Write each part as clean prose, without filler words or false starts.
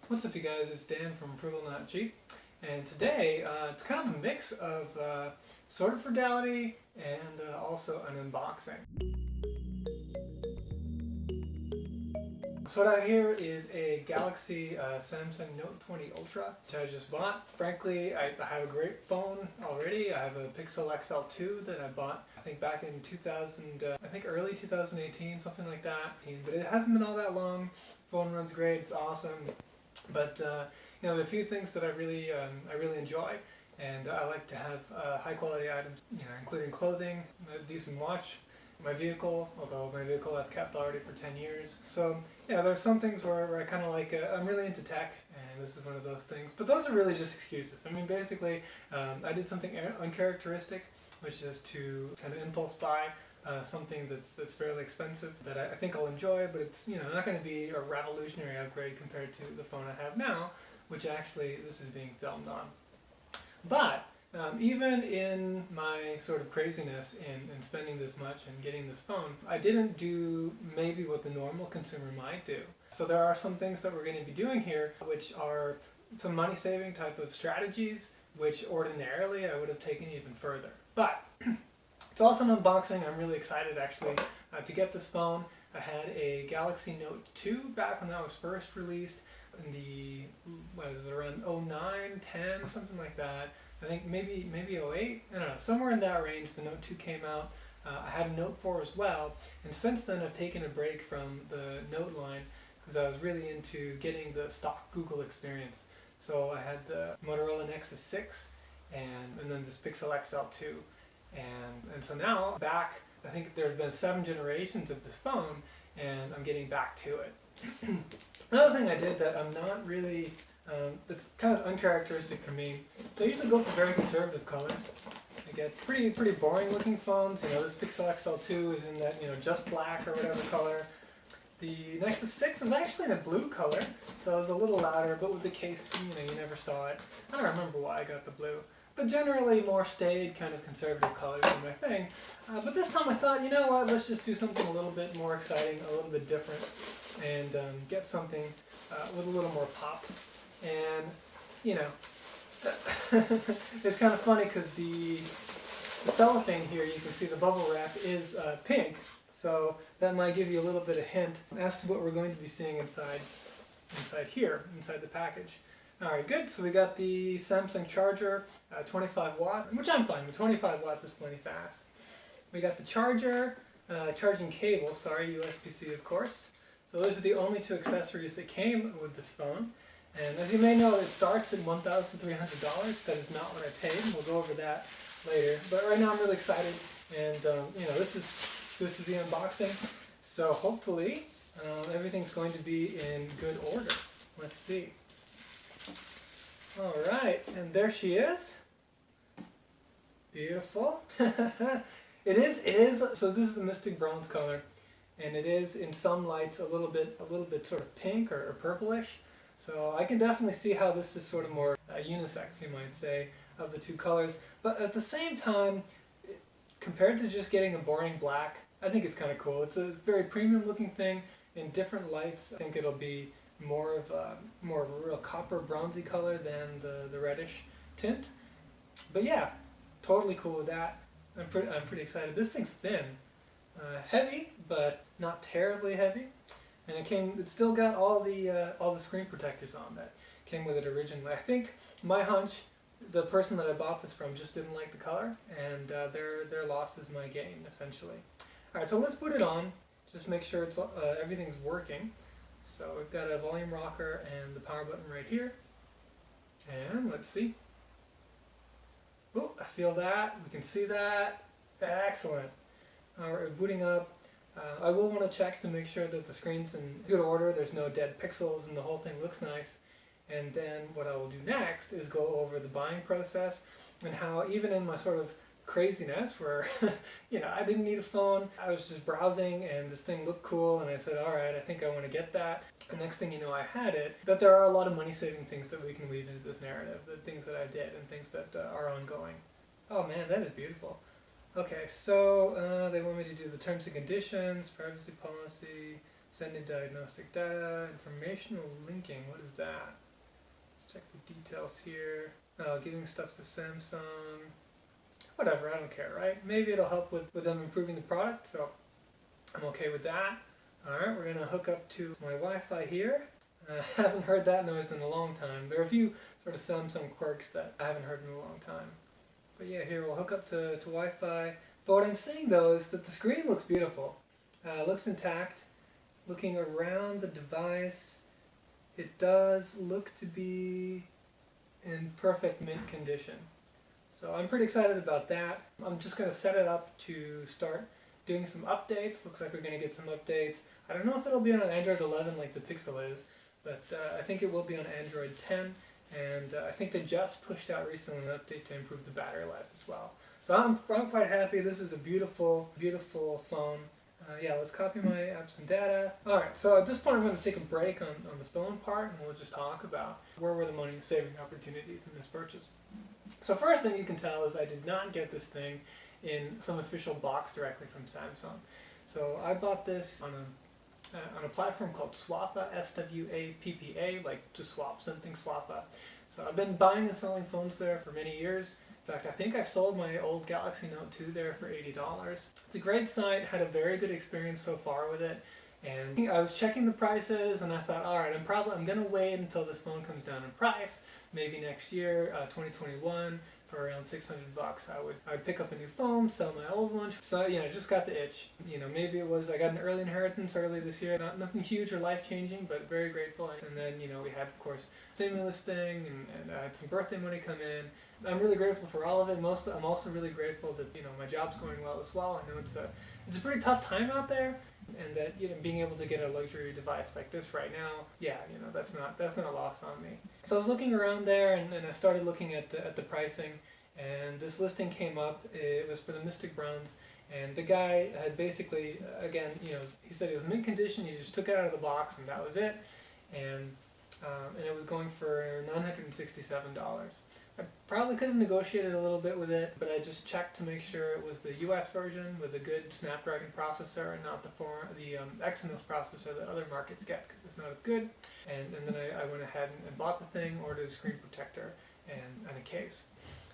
What's up, you guys? It's Dan from Frugal Not Cheap, and today it's kind of a mix of sort of frugality and also an unboxing. So what I have here is a Galaxy Samsung Note 20 Ultra, which I just bought. Frankly, I have a great phone already. I have a Pixel XL2 that I bought, I think back in 2000, I think early 2018, something like that. But it hasn't been all that long. Phone runs great, it's awesome. But you know, the few things that I really enjoy, and I like to have high quality items, you know, including clothing, a decent watch, my vehicle, although my vehicle I've kept already for 10 years. So yeah, there's some things where I kind of like, I'm really into tech, and this is one of those things. But those are really just excuses. I mean, basically, I did something uncharacteristic, which is to kind of impulse buy something that's fairly expensive that I think I'll enjoy, but it's, you know, not going to be a revolutionary upgrade compared to the phone I have now, which actually this is being filmed on. But even in my sort of craziness in spending this much and getting this phone, I didn't do maybe what the normal consumer might do. So there are some things that we're going to be doing here which are some money-saving type of strategies, which ordinarily I would have taken even further. But it's also an unboxing. I'm really excited actually to get this phone. I had a Galaxy Note 2 back when that was first released in the, what is it, around 09, 10, something like that. I think maybe 08, I don't know, somewhere in that range the Note 2 came out. I had a Note 4 as well, and since then I've taken a break from the Note line because I was really into getting the stock Google experience. So I had the Motorola Nexus 6 and then this Pixel XL2. And so now back, I think there's been 7 generations of this phone, and I'm getting back to it. Another thing I did that I'm not really, it's kind of uncharacteristic for me. So I usually go for very conservative colors. I get pretty boring looking phones. You know, this Pixel XL2 is in that, you know, just black or whatever color. The Nexus 6 is actually in a blue color, so it was a little louder, but with the case, you know, you never saw it. I don't remember why I got the blue. But generally more staid, kind of conservative colors are my thing. But this time I thought, you know what, let's just do something a little bit more exciting, a little bit different, and get something with a little more pop. And, you know, it's kind of funny because the cellophane here, you can see the bubble wrap is pink, so that might give you a little bit of hint as to what we're going to be seeing inside here, inside the package. Alright, good. So we got the Samsung charger, 25 watt, which I'm fine with. 25 watts is plenty fast. We got the charger, charging cable, sorry, USB-C of course. So those are the only 2 accessories that came with this phone. And as you may know, it starts at $1,300. That is not what I paid, and we'll go over that later. But right now I'm really excited, and you know, this is the unboxing. So hopefully everything's going to be in good order. Let's see. Alright, and there she is. Beautiful. It is, so this is the Mystic Bronze color, and it is in some lights a little bit sort of pink or purplish. So I can definitely see how this is sort of more unisex, you might say, of the 2 colors. But at the same time, compared to just getting a boring black, I think it's kind of cool. It's a very premium looking thing in different lights. I think it'll be more of a real copper bronzy color than the reddish tint. But yeah, totally cool with that. I'm pretty excited. This thing's thin, heavy, but not terribly heavy. And it still got all the screen protectors on that came with it originally. I think my hunch, the person that I bought this from just didn't like the color, and their loss is my gain essentially. All right, so let's put it on. Just make sure it's everything's working. So we've got a volume rocker and the power button right here. And let's see. Oh, I feel that. We can see that. Excellent. We're booting up. I will want to check to make sure that the screen's in good order. There's no dead pixels and the whole thing looks nice. And then what I will do next is go over the buying process and how even in my sort of craziness where you know, I didn't need a phone, I was just browsing and this thing looked cool and I said, alright, I think I want to get that. The next thing you know, I had it. That there are a lot of money saving things that we can weave into this narrative, the things that I did and things that are ongoing. Oh man, that is beautiful. Okay, so they want me to do the terms and conditions, privacy policy, Sending diagnostic data, informational linking, what is that? Let's check the details here. Giving stuff to Samsung. Whatever, I don't care, right? Maybe it'll help with them improving the product, so I'm okay with that. Alright, we're going to hook up to my Wi-Fi here. I haven't heard that noise in a long time. There are a few sort of Samsung quirks that I haven't heard in a long time. But yeah, here we'll hook up to Wi-Fi. But what I'm saying though is that the screen looks beautiful. Looks intact. Looking around the device, it does look to be in perfect mint condition. So I'm pretty excited about that. I'm just going to set it up to start doing some updates. Looks like we're going to get some updates. I don't know if it'll be on an Android 11 like the Pixel is, but I think it will be on Android 10. And I think they just pushed out recently an update to improve the battery life as well. So I'm quite happy. This is a beautiful, beautiful phone. Yeah, let's copy my apps and data. Alright, so at this point I'm going to take a break on the phone part, and we'll just talk about where were the money saving opportunities in this purchase. So first thing you can tell is I did not get this thing in some official box directly from Samsung. So I bought this on a platform called Swappa, S-W-A-P-P-A, like to swap something, Swappa. So I've been buying and selling phones there for many years. In fact, I think I sold my old Galaxy Note 2 there for $80. It's a great site, had a very good experience so far with it. And I was checking the prices and I thought, alright, I'm going to wait until this phone comes down in price. Maybe next year, 2021, for around $600. I would pick up a new phone, sell my old one. So, I just got the itch. Maybe it was, I got an early inheritance early this year. Nothing huge or life-changing, but very grateful. And then, we had, of course, stimulus thing, and I had some birthday money come in. I'm really grateful for all of it. I'm also really grateful that, my job's going well as well. I know it's a pretty tough time out there. And that being able to get a luxury device like this right now, yeah, that's not a loss on me. So I was looking around there, and I started looking at the pricing, and this listing came up. It was for the Mystic Bronze, and the guy had basically, again, he said it was mint condition. He just took it out of the box, and that was it. And it was going for $967. I probably could have negotiated a little bit with it, but I just checked to make sure it was the US version with a good Snapdragon processor and not the Exynos processor that other markets get, because it's not as good. And then I went ahead and bought the thing, ordered a screen protector and a case.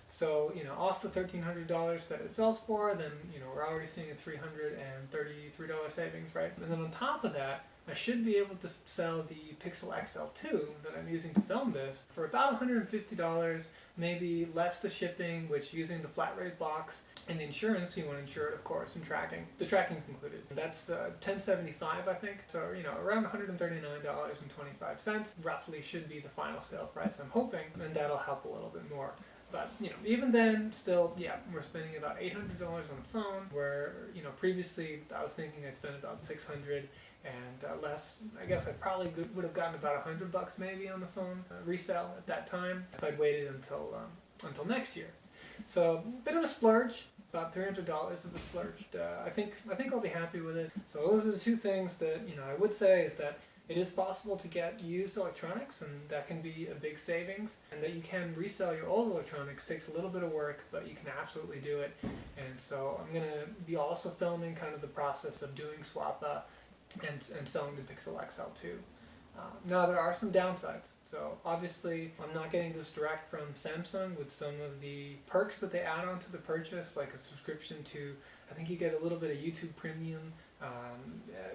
So, off the $1,300 that it sells for, then, we're already seeing a $333 savings, right? And then on top of that, I should be able to sell the Pixel XL2 that I'm using to film this for about $150, maybe less the shipping, which using the flat rate box and the insurance, you want to insure it, of course, and tracking. The tracking's included. That's $1,075, I think. So, around $139.25 roughly should be the final sale price, I'm hoping, and that'll help a little bit more. But, even then, still, yeah, we're spending about $800 on a phone, where, previously I was thinking I'd spend about $600 and less. I guess I probably would have gotten about $100 maybe on the phone resale at that time if I'd waited until next year. So, bit of a splurge, about $300 of a splurge. I think I'll be happy with it. So those are the two things that, I would say is that it is possible to get used electronics, and that can be a big savings, and that you can resell your old electronics. Takes a little bit of work, but you can absolutely do it. And so I'm going to be also filming kind of the process of doing Swappa and selling the Pixel XL2. Now there are some downsides. So obviously I'm not getting this direct from Samsung with some of the perks that they add on to the purchase, like a subscription to, I think you get a little bit of YouTube Premium,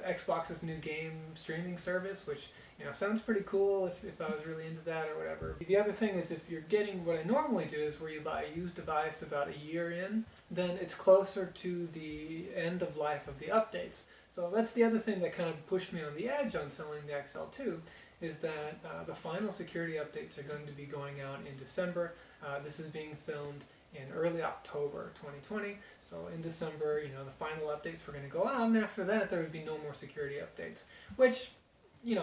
Xbox's new game streaming service, which sounds pretty cool if I was really into that or whatever. The other thing is, if you're getting what I normally do is where you buy a used device about a year in, then it's closer to the end of life of the updates. So that's the other thing that kind of pushed me on the edge on selling the XL2, is that the final security updates are going to be going out in December. This is being filmed in early October 2020. So in December, the final updates were going to go out, and after that there would be no more security updates, which,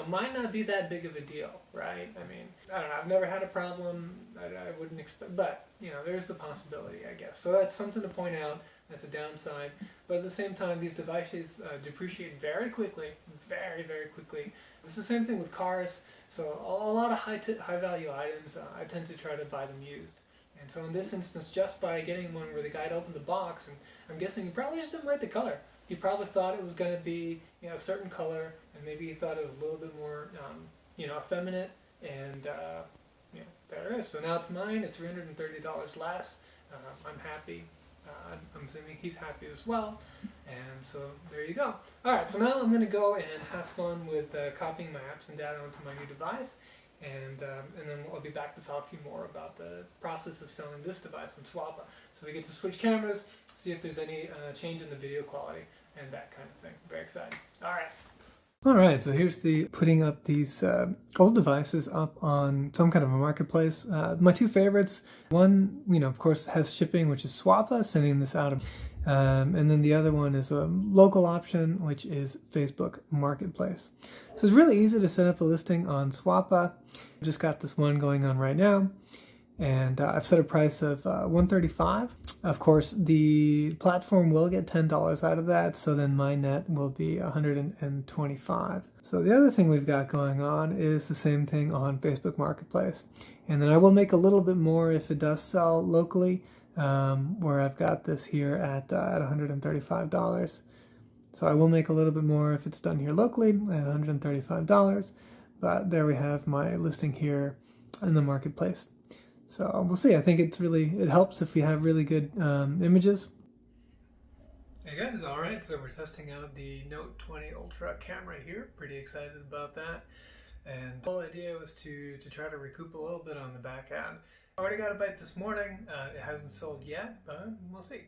might not be that big of a deal, right? I mean, I don't know, I've never had a problem, I wouldn't expect, but, there's the possibility, I guess. So that's something to point out, that's a downside. But at the same time, these devices depreciate very quickly, very, very quickly. It's the same thing with cars. So a lot of high value items, I tend to try to buy them used. And so in this instance, just by getting one where the guy opened the box, and I'm guessing he probably just didn't like the color. He probably thought it was going to be, you know, a certain color, and maybe he thought it was a little bit more, you know, effeminate, and you know, there it is. So now it's mine at $330 less. I'm happy. I'm assuming he's happy as well, and so there you go. Alright, so now I'm going to go and have fun with copying my apps and data onto my new device, and then I'll be back to talk to you more about the process of selling this device on Swappa. So we get to switch cameras, see if there's any change in the video quality, and that kind of thing. Very exciting. Alright. Alright, so here's the putting up these old devices up on some kind of a marketplace. My two favorites, one, you know, of course has shipping, which is Swappa, sending this out. And then the other one is a local option, which is Facebook Marketplace. So it's really easy to set up a listing on Swappa. I've just got this one going on right now. And I've set a price of $135. Of course, the platform will get $10 out of that, so then my net will be $125. So the other thing we've got going on is the same thing on Facebook Marketplace. And then I will make a little bit more if it does sell locally, where I've got this here at $135. So I will make a little bit more if it's done here locally at $135. But there we have my listing here in the marketplace. So we'll see. I think it helps if we have really good images. Hey guys, alright, so we're testing out the Note 20 Ultra camera here. Pretty excited about that. And the whole idea was to try to recoup a little bit on the back end. I already got a bite this morning. It hasn't sold yet, but we'll see.